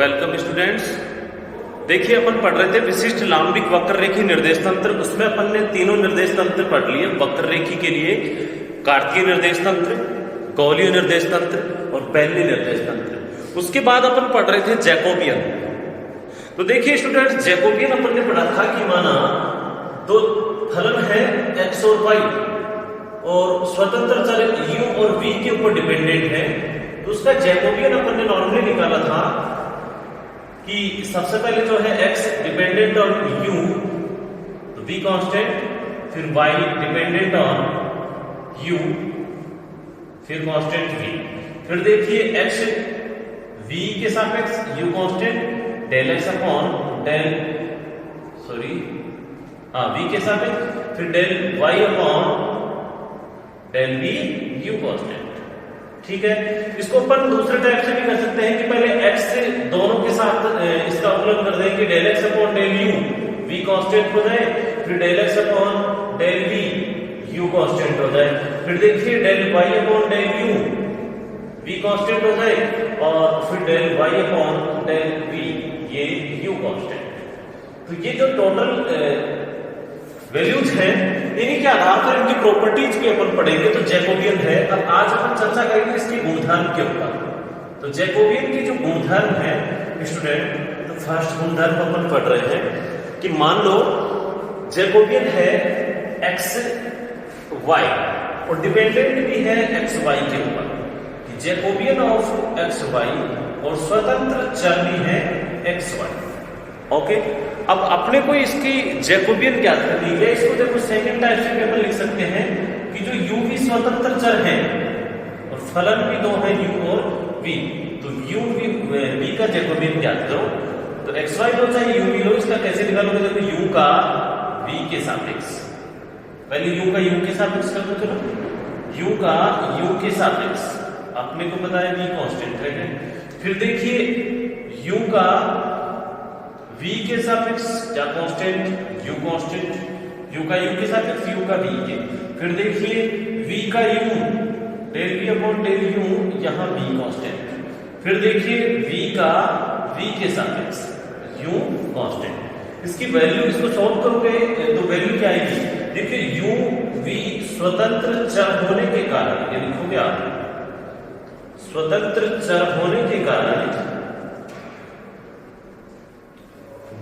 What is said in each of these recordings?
Welcome students. देखिए अपन पढ़ रहे थे विशिष्ट लांबिक वक्ररेखी निर्देश तंत्र। उसमें अपन ने तीनों निर्देश तंत्र पढ़ लिए। वक्ररेखी के लिए कार्तीय निर्देश तंत्र, गोलीय निर्देश तंत्र और बेलनी निर्देश तंत्र। उसके बाद अपन पढ़ रहे थे जैकोबियन। तो देखिए स्टूडेंट्स, जैकोबियन अपन ने पढ़ा था कि माना दो फलन है x और y और स्वतंत्र चर u और v के ऊपर डिपेंडेंट है। तो उसका जैकोबियन अपन ने नॉर्मली निकाला था कि सबसे पहले जो है x डिपेंडेंट ऑन u तो v कांस्टेंट, फिर y डिपेंडेंट ऑन u फिर कांस्टेंट v। फिर देखिए x v के सापेक्ष u constant del x upon del v के सापेक्ष फिर del y upon del v u constant. ठीक है, इसको अपन दूसरे टाइप से भी कर सकते हैं कि पहले x से दोनों के साथ इसका अवकलन कर दें कि del x upon del u v constant हो जाए, फिर del x upon del v u constant हो जाए। फिर देखिए del y upon del u v constant हो जाए और फिर del y upon del v ये u कांस्टेंट। तो ये जो टोटल वैल्यूज हैं इन्हीं के आधार पर इनकी प्रॉपर्टीज भी अपन पढ़ेंगे। तो जैकोबियन है। अब आज अपन चर्चा करेंगे इसके गुणधर्म के ऊपर। तो जैकोबियन की जो गुणधर्म है स्टूडेंट, तो फर्स्ट गुणधर्म अपन पढ़ रहे हैं कि मान लो जैकोबियन है एक्स वाई और डिपेंडेंट भी है एक्स वाई के ऊपर। जैकोबियन ऑफ एक्स वाई और स्वतंत्र चर भी है एक्स वाई। ओके, अब अपने को इसकी जैकोबियन ज्ञात करनी है। इसको देखो सेकंड टाइप से अपन लिख सकते हैं कि जो u v स्वतंत्र चर है और फलन भी दो है u और v। तो u v का जैकोबियन ज्ञात करो। तो x y लो चाहे u v लो, इसका कैसे निकालोगे? देखो u का v के सापेक्ष, पहले u का u के सापेक्ष कर दो। चलो u का u के सापेक्ष अपने को पता है v कांस्टेंट है। फिर देखिए u का v के सापेक्ष क्या कांस्टेंट, u कांस्टेंट, u का u के सापेक्ष u का v के। फिर देखिए v का u del v upon del u यहां v कांस्टेंट। फिर देखिए v का v के सापेक्ष u कांस्टेंट। इसकी वैल्यू, इसको सॉल्व करोगे तो वैल्यू क्या आएगी? देखिए u v स्वतंत्र चर होने के कारण, ये लिखोगे आप, स्वतंत्र चर होने के कारण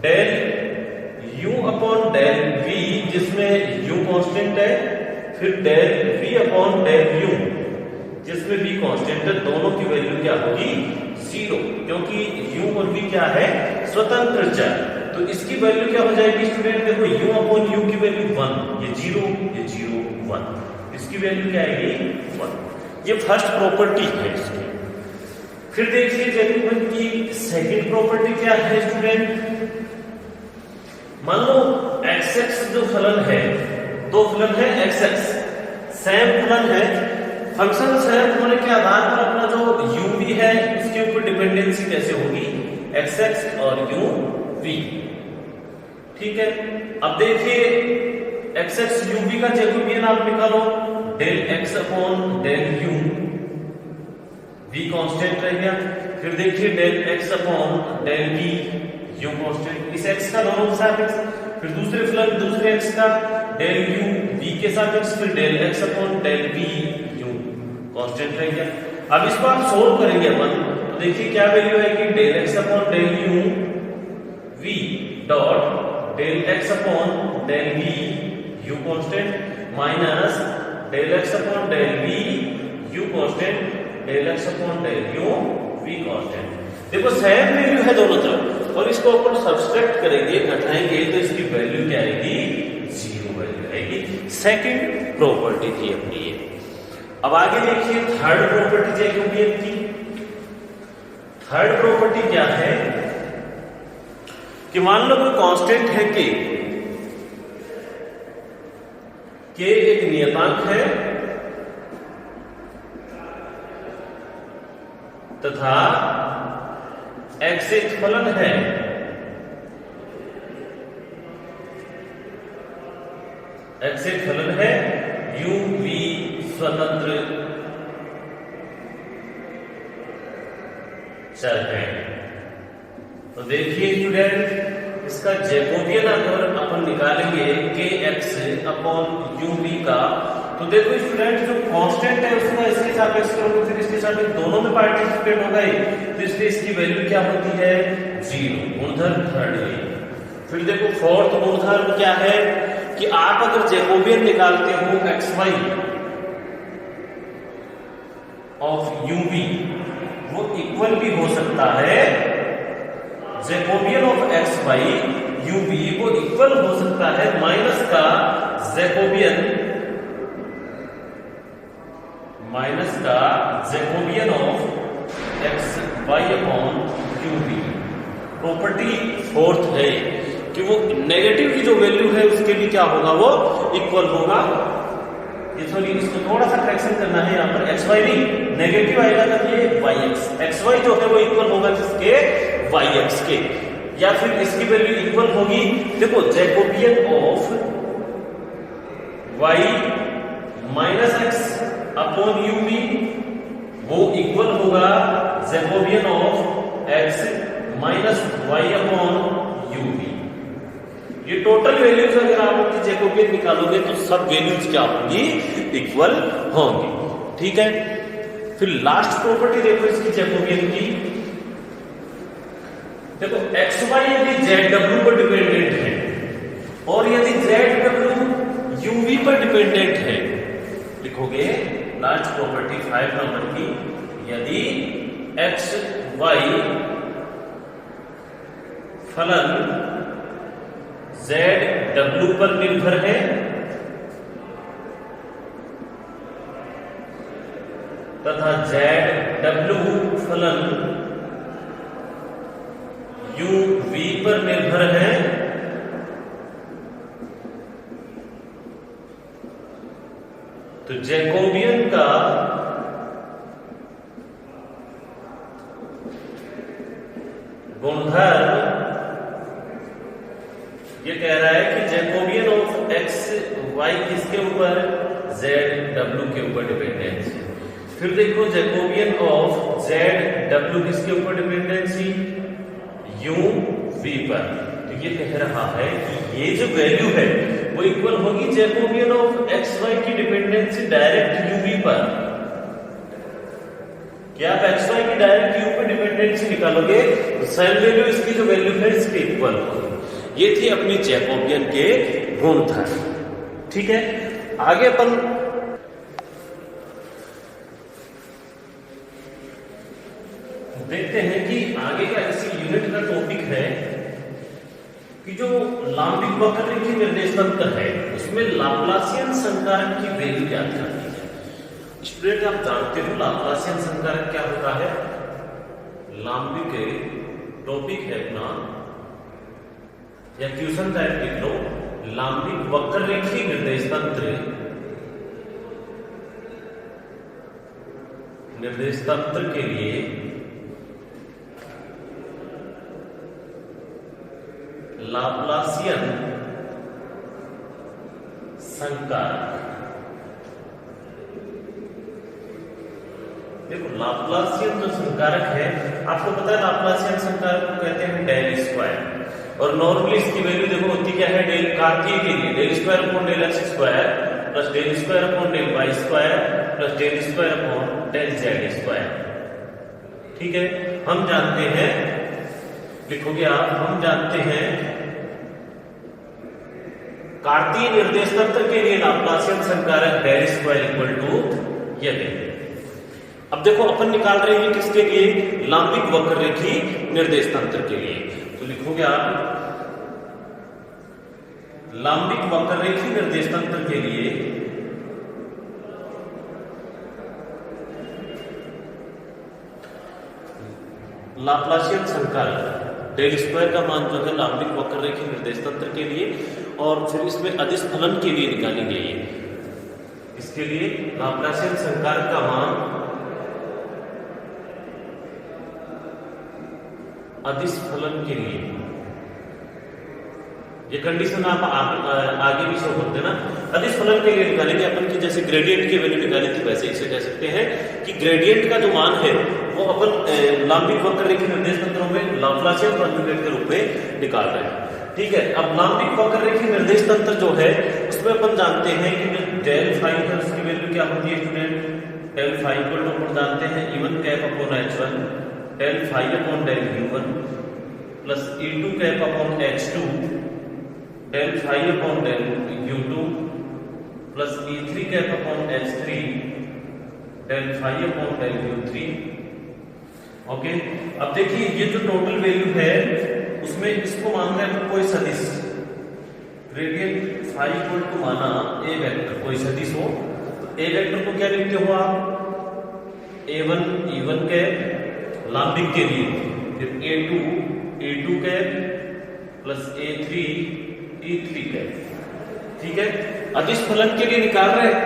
del u upon del v जिसमें u कांस्टेंट है, फिर del v upon del u जिसमें v कांस्टेंट है, दोनों की वैल्यू क्या होगी? 0, क्योंकि u और v क्या है? स्वतंत्र चर। तो इसकी वैल्यू क्या हो जाएगी स्टूडेंट? देखो u अपॉन u की वैल्यू 1, ये 0, ये 0, 1, इसकी वैल्यू क्या आएगी? 1। ये फर्स्ट प्रॉपर्टी है इसकी। फिर देखिए जैकोबियन की सेकंड प्रॉपर्टी क्या है स्टूडेंट? मान लो x जो फलन है, दो फलन है x सेम फलन है। फंक्शन सेम होने के आधार पर अपना जो u v है उसके ऊपर डिपेंडेंसी कैसे होगी? x और u v। ठीक है, अब देखिए x u v का जैकोबियन आप निकालो। Del x upon del u v constant रह गया। फिर देखिए del x upon del v u constant, इस x का दोनों के सापेक्ष। फिर दूसरे फलन दूसरे x का डेल u v के सापेक्ष, फिर del x upon del v u constant रह गया। अब इसको आप सोल्व करेंगे अपन, तो देखिए क्या वैल्यू है कि del x upon del u v dot del x upon del v u constant minus del x upon del v u constant del x upon del u v constant. देखो same value है दोनों तरफ और इसको अपन subtract करेंगे, घटाएंगे, तो इसकी वैल्यू क्या आएगी? 0 वैल्यू आएगी। सेकंड प्रॉपर्टी थी अपनी ये। अब आगे देखिए थर्ड प्रॉपर्टी जैकोबियन की। थर्ड प्रॉपर्टी क्या है कि मान लो कोई कांस्टेंट है k एक नियतांक है तथा x एक फलन है, x एक फलन है, u v स्वतंत्र चर है। तो देखिए स्टूडेंट, इसका जैकोबियन अगर अपन निकालेंगे kx अपॉन यूवी का, तो देखो स्टूडेंट जो कांस्टेंट है उसका इसके सापेक्ष करोगे फिर इसके सापेक्ष दोनों में पार्टिसिपेट होगा ही, तो इसलिए इसकी वैल्यू क्या होती है 0। गुणधर्म थर्ड है। फिर देखो फोर्थ गुणधर्म क्या है कि आप अगर जैकोबियन निकालते हो xy ऑफ यूवी, वो इक्वल भी हो सकता है, जैकोबियन ऑफ xy यूवी वो इक्वल हो सकता है माइनस का Jacobian of xy upon U V. Property fourth है कि वो नेगेटिव की जो वैल्यू है उसके भी क्या होगा, वो इक्वल होगा। ये सॉरी, इसको थोड़ा सा करेक्शन करना है, यहाँ पर xy भी नेगेटिव आएगा तब ये yx, xy जो है वो इक्वल होगा किसके, yx के, या फिर इसकी वैल्यू इक्वल होगी, देखो Jacobian of y minus x upon U V वो इक्वल होगा Jacobian of x minus y upon U V. ये टोटल वैल्यूज अगर आप उनकी जैकोबियन निकालोगे तो सब वैल्यूज क्या होंगी, इक्वल होंगी। ठीक है, फिर लास्ट प्रॉपर्टी देखो इसकी जैकोबियन की। देखो xy यदि zw पर डिपेंडेंट है और यदि zw यूवी पर डिपेंडेंट है, लिखोगे लास्ट प्रॉपर्टी 5 नंबर की, यदि xy फलन zw पर निर्भर है तथा zw फलन uv पर निर्भर है, तो जैकोबियन का गुणधर्म ये कह रहा है कि जैकोबियन ऑफ एक्स वाई किसके ऊपर, जेड डब्ल्यू के ऊपर डिपेंडेंसी। फिर देखो जैकोबियन ऑफ जेड डब्ल्यू किसके ऊपर डिपेंडेंसी, यू वी पर। तो ये कह रहा है कि ये जो वैल्यू है वो इक्वल होगी जैकोबियन ऑफ एक्स वाई की डिपेंडेंसी डायरेक्ट यूवी पर। क्या आप एक्स वाई की डायरेक्ट यू पर डिपेंडेंसी निकालोगे तो साइन वैल्यू इसकी जो वैल्यू है इसके इक्वल होगी। ये थी अपनी जैकोबियन के गुणधर्म। ठीक है, आगे अपन देखते हैं कि आगे का इसी यूनिट का टॉपिक है कि जो लांबिक वक्ररेखीय निर्देश तंत्र है उसमें लाप्लासियन संकारक की वैल्यू ज्ञात करनी है। स्टूडेंट आप जानते हो लाप्लासियन संकारक क्या होता है, लांबिक टॉपिक है अपना या ट्यूशन टाइप लिख लो, लांबिक वक्ररेखीय निर्देश तंत्र के लिए लाप्लासियन संकारक। देखो लाप्लासियन जो संकारक है, आपको पता है लाप्लासियन संकारक को कहते हैं डेल स्क्वायर, और नॉर्मली इसकी वैल्यू देखो होती क्या है, डेल कार्तीय के लिए del square upon del X square plus del square upon del Y square plus del square upon del Z square. ठीक है, हम जानते हैं, लिखोगे आप, हम जानते हैं कार्तीय निर्देश तंत्र के लिए लाप्लासियन संकारक डेल स्क्वायर इक्वल टू यदि। अब देखो अपन निकाल रहे हैं किसके लिए, लांबिक वक्ररेखीय निर्देश तंत्र के लिए। तो लिखोगे आप लांबिक वक्ररेखीय निर्देश तंत्र के लिए लाप्लासियन संकारक डेल स्क्वायर का मान जो है लांबिक वक्ररेखीय निर्देश तंत्र के लिए, और फिर इसमें अदिश फलन के लिए निकालेंगे। ये इसके लिए लाप्लासियन संकारक का मान अदिश फलन के लिए, ये कंडीशन आप आगे भी शो करते ना, अदिश फलन के लिए निकालेंगे अपन की, जैसे ग्रेडियंट की वैल्यू निकाली थी वैसे इसे कह सकते हैं कि ग्रेडियंट का जो मान है वो अपन लांबिक वक्ररेखीय निर्देश तंत्रों में लाप्लासियन कॉन्जुगेट के रूप में निकाल रहे हैं। ठीक है, अब लांबिक वक्र रेखीय निर्देश तंत्र जो है उसमें अपन जानते हैं कि डेल फाई है उसकी वैल्यू क्या होती है स्टूडेंट, डेल फाई को अपन जानते हैं E1 cap upon H1 del phi upon del U1 plus E2 cap upon H2 del phi upon del U2 plus E3 cap upon H3 del phi upon del U3। Okay, अब देखिए ये जो total value है उसमें इसको मान रहे हैं कोई सदिश, ग्रेडियंट फाई इक्वल टू माना ए वेक्टर कोई सदिश हो, तो ए वेक्टर को क्या लिखते हो आप, A1 E1 कैप लांबिक के लिए, फिर A2 E2 cap plus A3 E3 cap. ठीक है, अदिश फलन के लिए निकाल रहे हैं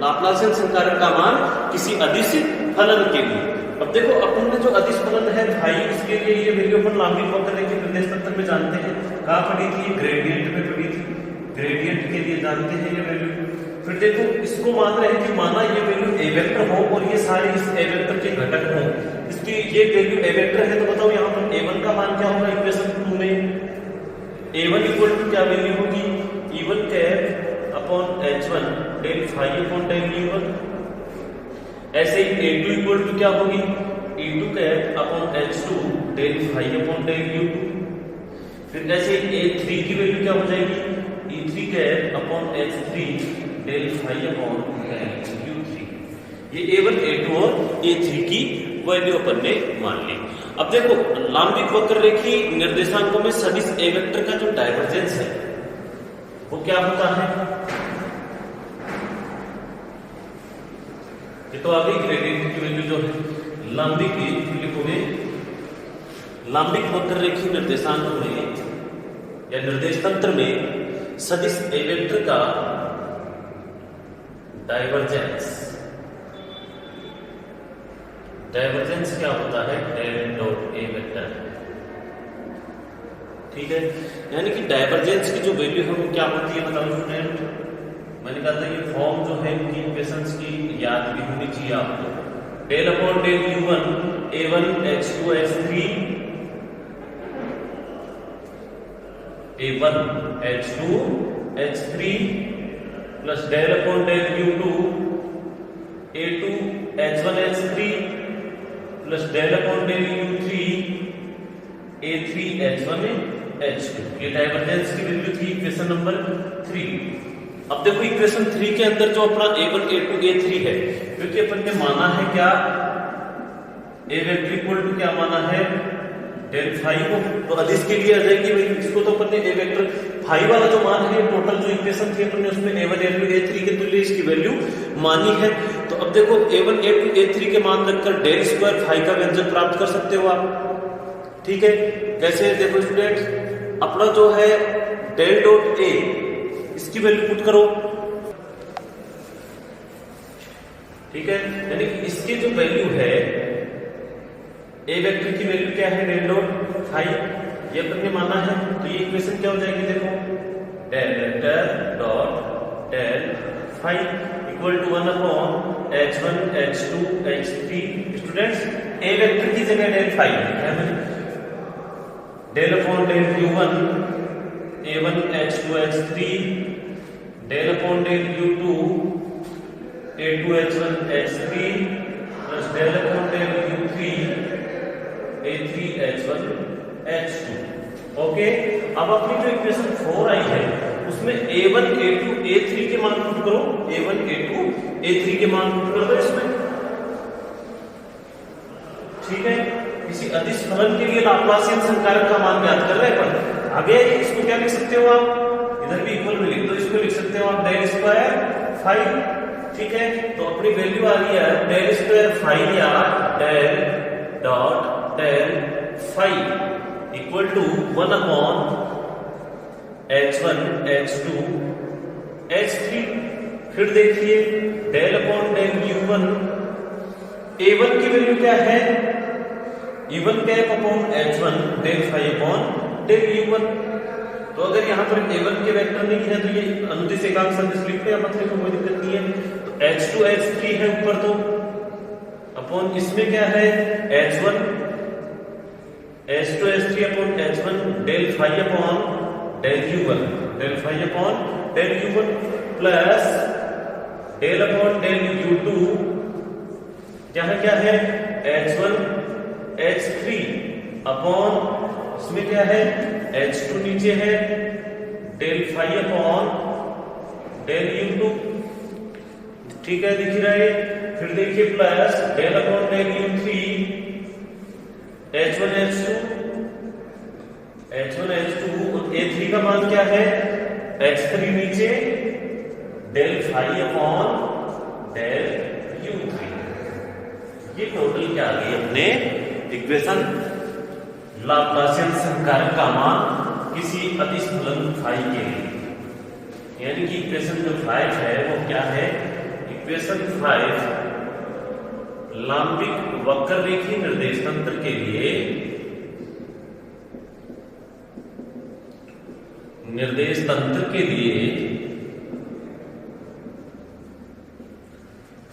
लाप्लासियन संकारक का मान किसी अदिश फलन के लिए। अब देखो अपन ने जो अदिश फलन है भाई इसके लिए ये वैल्यू अपन लांबिक वक्र रेखीय निर्देश तंत्र में जानते हैं, कहाँ पढ़ी थी, ग्रेडियंट में पढ़ी थी, ग्रेडियंट के लिए जानते हैं ये वैल्यू। फिर देखो इसको मान रहे हैं कि माना ये वैल्यू ए वेक्टर हो और ये सारे इस ए वेक्टर के घटक हो, इसकी ये वैल्यू ए वेक्टर है, तो बताओ यहाँ पर A1 का मान क्या होगा इक्वेशन 2 में, A1 इक्वल टू क्या वैल्यू होगी, E1 cap upon H1 del phi upon del U1। ऐसे ही A2 इक्वल टू क्या होगी, E2 cap upon H2 del phi upon del U2। फिर ऐसे ही A3 की वैल्यू क्या हो जाएगी, E3 cap upon H3 del phi upon del U3। ये A1 A2 और A3 की वैल्यू अपन ने मान ली। अब देखो लांबिक वक्र रेखीय निर्देशांकों में सदिश A वेक्टर का जो डाइवर्जेंस है वो क्या होता है, ये तो अभी ग्रेडियंट की वैल्यू जो है लांबिक लिखोगे, लांबिक वक्र रेखीय निर्देशांक में या निर्देश तंत्र में सदिश ए वेक्टर का डाइवर्जेंस, डाइवर्जेंस क्या होता है, डेल डॉट ए वेक्टर। ठीक है, यानी कि डाइवर्जेंस की जो वैल्यू है वो क्या होती है बताओ स्टूडेंट, मैंने कहा था ये फॉर्म जो है इनकी इक्वेशंस की याद भी होनी चाहिए आपको। Del upon del U1 A1 H2 H3 A1 H2 H3 plus del upon del U2 A2 H1 H3 plus del upon del U3 A3 H1 H2। ये डाइवर्जेंस की वैल्यू थी इक्वेशन नंबर 3। अब देखो इक्वेशन 3 के अंदर जो अपना A1 A2 A3 है, क्योंकि अपन ने माना है क्या, A वेक्टर इक्वल टू क्या माना है, डेल फाई को, तो अदिश के लिए आ जाएगी भाई, इसको तो अपन ने A वेक्टर फाई वाला जो मान है टोटल जो इक्वेशन थी अपन ने उसमें A1 A2 A3 के तुल्य इसकी वैल्यू मानी है। तो अब देखो A1 A2 A3 के मान रखकर डेल स्क्वायर फाई का व्यंजक प्राप्त कर सकते हो आप। ठीक है, कैसे देखो स्टूडेंट, अपना जो है डेल डॉट ए इसकी वैल्यू पुट करो। ठीक है, यानी इसकी जो वैल्यू है ए वेक्टर की वैल्यू क्या है, डेल डॉट फाई, ये अपन ने माना है, तो ये इक्वेशन क्या हो जाएगी देखो, del vector dot del phi equal to 1 upon H1 H2 H3। Students A vector की जगह डेल फाई लिखा है मैंने, del upon del U1 A1 H2 H3 del upon del U2 A2 H1 H3 plus del upon del U3 A3 H1 H2। Okay, अब अपनी जो equation 4 आई है उसमें A1 A2 A3 के मान पुट करो, A1 A2 A3 के मान पुट कर दो इसमें। ठीक है, किसी अदिश फलन के लिए लाप्लासियन संकारक का मान ज्ञात कर रहे हैं पर आगे इसको क्या लिख सकते हो आप, इधर भी इक्वल में लिख दो, इसको लिख सकते हो आप डेल स्क्वायर फाई। ठीक है, तो अपनी वैल्यू आ रही है डेल स्क्वायर फाई या del dot del phi equal to 1 upon H1 H2 H3। फिर देखिए del upon del U1, A1 की वैल्यू क्या है, E1 cap upon H1 del phi upon del U1। तो अगर यहाँ पर A1 के वेक्टर नहीं है तो ये अनुदिश एकांक सदिश लिखते हैं, मतलब कोई दिक्कत नहीं है। तो H2 H3 है ऊपर, तो अपॉन इसमें क्या है H1 H2 H3 upon H1 del phi upon del U1, del phi upon del U1 plus del upon del U2, यहाँ क्या है H1 H3 अपॉन इसमें क्या है H2 नीचे है del phi upon del U2, ठीक है, दिख रहा है। फिर देखिए plus del upon del U3 H1 H2 और A3 का मान क्या है H3 नीचे del phi upon del U3। ये टोटल क्या आ गई अपने इक्वेशन लाप्लासियन संकारक का मान किसी अदिश फलन फाई के लिए, यानी कि इक्वेशन जो 5 है वो क्या है, इक्वेशन 5 लांबिक वक्ररेखीय निर्देश तंत्र के लिए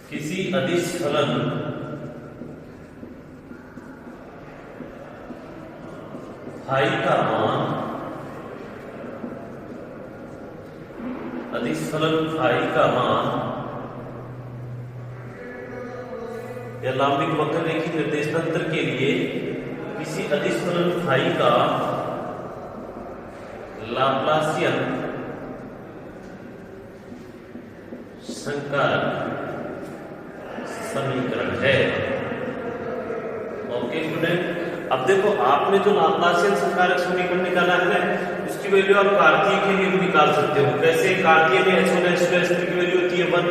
किसी अदिश फलन फाई का मान, अदिश फलन फाई का मान या लांबिक वक्ररेखीय निर्देश तंत्र के लिए किसी अदिश फलन फाई का लाप्लासियन संकारक समीकरण है। ओके स्टूडेंट, अब देखो आपने जो लाप्लासियन संकारक समीकरण निकाला है ना, उसकी वैल्यू आप कार्तीय के लिए भी निकाल सकते हो। कैसे? कार्तीय में H1 H2 H3 की वैल्यू होती है 1,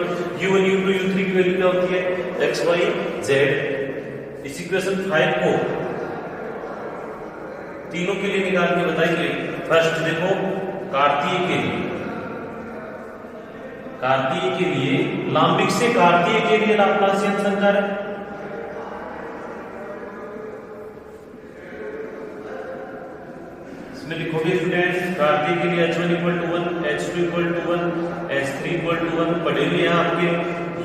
U1 U2 U3 की वैल्यू क्या होती है X Y Z। इस इक्वेशन 5 को तीनों के लिए निकाल के बताएंगे। फर्स्ट देखो कार्तीय के लिए लांबिक से कार्तीय के लिए लाप्लासियन संकारक, इसमें लिखोगे स्टूडेंट कार्तीय के लिए H1 = 1, H2 = 1, H3 = 1 पढ़ेंगे आपके,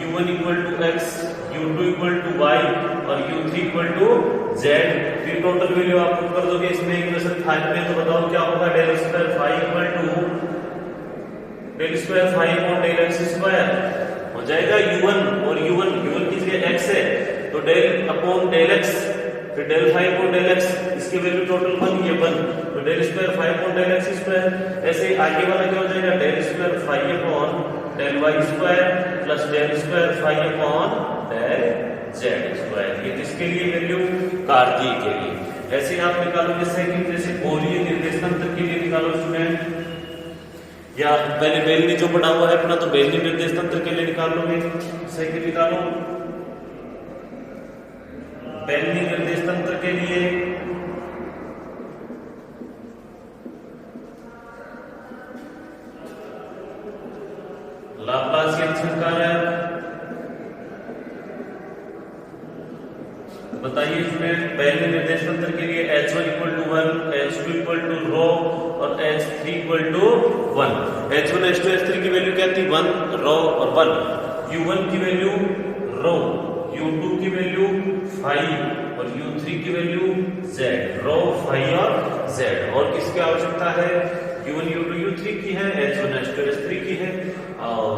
U1 = X, U2 = Y और U3 = Z। फिर टोटल वैल्यू आप पुट कर दोगे इसमें इक्वेशन 5 में, तो बताओ क्या होगा, del square phi upon del X square हो जाएगा U1 और U1 की जगह X है तो डेल अपॉन डेल X, फिर del phi upon del X, इसकी वैल्यू टोटल 1, ये 1, तो del square phi upon del X square. ऐसे आगे वाला क्या हो जाएगा, del square phi upon del Y square plus del square phi upon del Z square. ये किसके लिए वैल्यू, कार्तीय के लिए। ऐसे आप निकालोगे सेकंड, जैसे गोलीय निर्देश तंत्र के लिए निकालो स्टूडेंट, या पहले बेलनी जो पढ़ा हुआ है अपना, तो बेलनी निर्देश तंत्र के लिए निकाल लोगे। सेकंड निकालो बेलनी निर्देश तंत्र के लिए लाप्लासियन संकारक, बताइए इसमें बेलनी निर्देश तंत्र के लिए H1 = 1, H2 = रो और H3 = 1। H1 H2 H3 की वैल्यू क्या थी, 1, रो और 1। U1 की वैल्यू रो, U2 की वैल्यू फाई और U3 की वैल्यू Z, रो फाई और Z। और किसकी आवश्यकता है, U1 U2 U3 की है, H1 H2 H3 की है और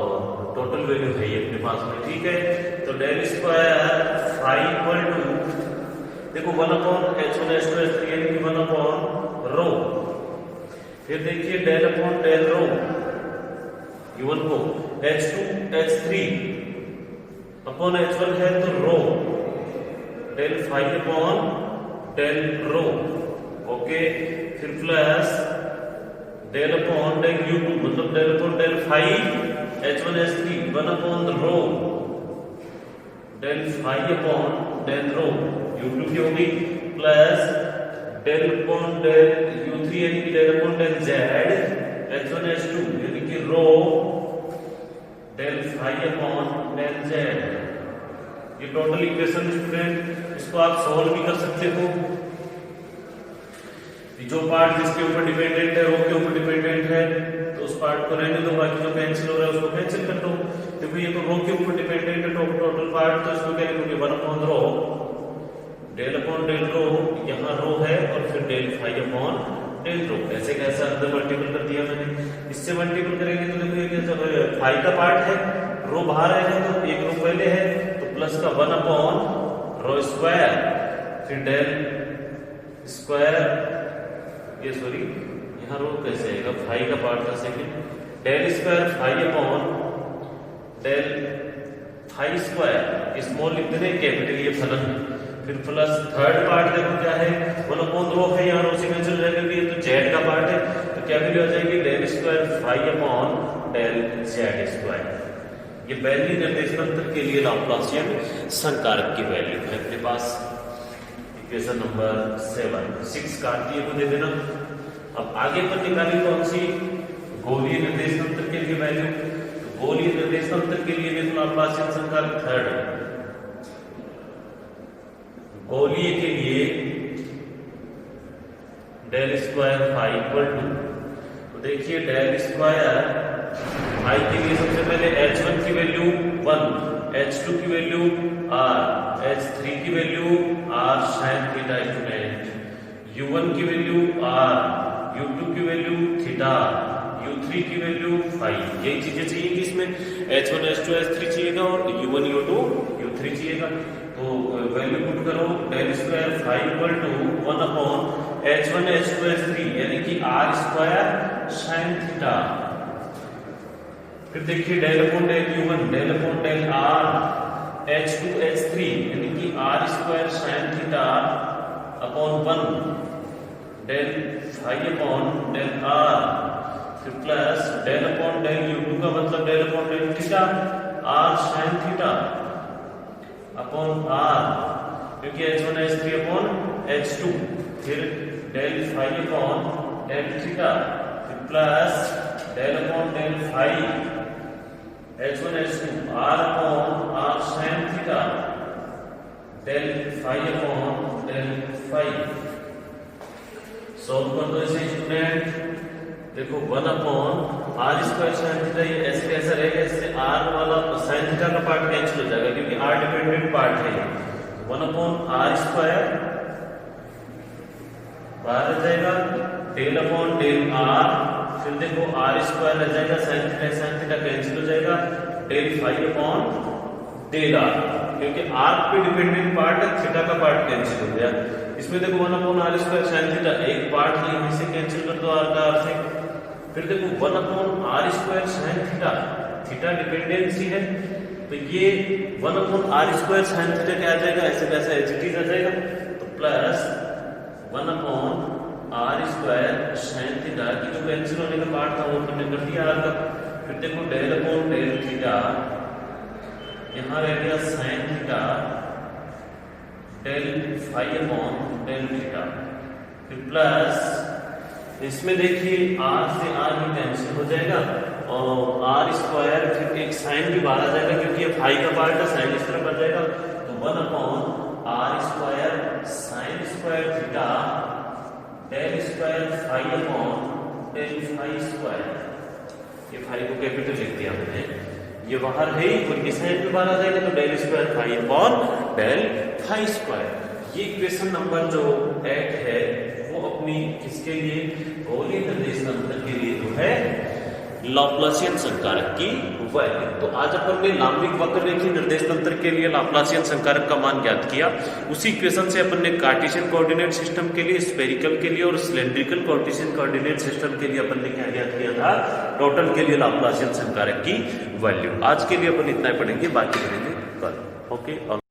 टोटल वैल्यू है ये अपने पास में, ठीक है। तो डेल स्क्वायर फाई = देखो 1 अपॉन H1 H2 H3 यानी कि 1 अपॉन रो, फिर देखिए डेल अपॉन डेल रो U1 को, H2 H3 अपॉन H1 है तो rho, del phi upon del rho, okay. फिर plus del upon del U2 मतलब del upon del phi H1 H3 1 upon rho del phi upon del rho U2 की होगी, plus del upon del U3 यानी कि del upon del Z H1 H2 यानी कि rho del phi upon del Z। ये total equation student, इसको आप solve भी कर सकते हो। जो पार्ट जिसके ऊपर डिपेंडेंट है, रो के ऊपर डिपेंडेंट है, तो उस पार्ट को रहने दो, बाकी जो कैंसिल हो रहा है उसको कैंसिल कर दो। क्योंकि ये तो रो के ऊपर डिपेंडेंट है टोटल पार्ट, तो इसको क्या लिखोगे 1 upon rho del upon del rho, यहाँ रो है और फिर del phi upon del rho. ऐसे कैसे अंदर मल्टीपल कर दिया मैंने, इससे मल्टीपल करेंगे तो देखो ये जब फाई का पार्ट है, रो बाहर है तो एक रो पहले है तो प्लस का 1 अपॉन रो स्क्वायर, फिर डेल स्क्वायर, ये सॉरी यहाँ रो कैसे आएगा, फाई का पार्ट का second, del square phi upon del phi square, small लिख देना कैपिटल ये फलन, फिर प्लस थर्ड पार्ट देखो क्या है 1 अपॉन रो है, यहाँ रो से कैंसिल रहेगा ये तो जेड का पार्ट है तो क्या वैल्यू आ जाएगी del square phi upon del Z square. ये वैल्यू निर्देशांतर के लिए लाप्लासियन संकारक की वैल्यू है अपने पास। इक्वेशन नंबर 6 कार्तीय को दे देना। अब आगे पर निकाली कौन सी, गोलीय निर्देशांतर के लिए वैल्यू, तो गोलीय निर्देशांतर के लिए देखो लाप्लासियन संकारक थर्ड है। गोलीय के लिए del square phi equal to, तो देखिए डेल स्क्वायर फाई के लिए सबसे पहले h1 की वैल्यू 1, h2 की वैल्यू r, h3 की value r sin theta student, u1 की वैल्यू r, u2 की वैल्यू थीटा, u3 की वैल्यू फाई। यही चीजें चाहिए कि इसमें h1 h2 h3 चाहिएगा और u1 u2 u3 चाहिएगा। तो वैल्यू पुट करो del square phi equal to 1 upon h1 h2 h3 यानी कि r स्क्वायर sin थीटा, फिर देखिए del upon del u1 del upon del r h2 h3 यानी कि r square sin theta upon 1 del phi upon del r, फिर plus del upon del u2 का मतलब del upon del theta r sin theta upon r, क्योंकि h1 h3 upon h2, फिर del phi upon del theta, फिर plus del upon del phi h1 h2 r upon r sin theta del phi upon del phi. Solve कर दो इसे student, देखो 1 upon r square sin theta, ये ऐसे कैसा रहेगा, इससे r वाला sin थीटा का पार्ट कैंसिल हो जाएगा क्योंकि r डिपेंडेंट पार्ट है। 1 अपॉन r स्क्वायर बाहर आ जाएगा, डेल अपॉन डेल r, फिर देखो r स्क्वायर रह जाएगा, sin थीटा कैंसिल हो जाएगा, del phi upon del r, क्योंकि r पे डिपेंडेंट पार्ट है, थीटा का पार्ट कैंसिल हो गया। इसमें देखो 1 upon r square sin theta एक पार्ट है, यहीं से कैंसिल कर दो r का r से, फिर देखो 1 upon r square sin theta, theta dependency है तो ये 1 upon r square sin theta क्या आ जाएगा, ऐसे कैसे एच इट इज आ जाएगा, तो plus 1 upon r square sin theta की जो कैंसिल होने का पार्ट था वो हमने कर दिया r का, फिर देखो डेल अपॉन डेल थीटा, यहाँ रह गया sin theta del phi upon del theta, फिर प्लस इसमें देखिए r से r ही कैंसिल हो जाएगा और r स्क्वायर, फिर एक साइन भी बाहर आ जाएगा क्योंकि ये फाई का पार्ट है, साइन इस तरफ आ जाएगा, तो 1 upon r square sine square theta del square phi upon del phi square, ये फाई को कैपिटल लिख दिया हमने, ये बाहर है और इस साइड पे बाहर आ जाएगा तो del square phi upon del phi square. ये इक्वेशन नंबर जो 8 है वो अपनी किसके लिए, गोलीय निर्देशांतर के लिए जो है लाप्लासियन संकारक की वैल्यू। तो आज अपन ने लांबिक वक्ररेखीय निर्देशांतर के लिए लाप्लासियन संकारक का मान ज्ञात किया। उसी इक्वेशन से अपन ने कार्टेशियन कोऑर्डिनेट सिस्टम के लिए, स्फेरिकल के लिए और सिलेंड्रिकल कार्टेशियन कोऑर्डिनेट सिस्टम के लिए अपन ने क्या ज्ञात किया था, टोटल के लिए लाप्लासियन संकारक की वैल्यू। आज के लिए अपन इतना ही पढ़ेंगे, बाकी पढ़ेंगे कल। ओके।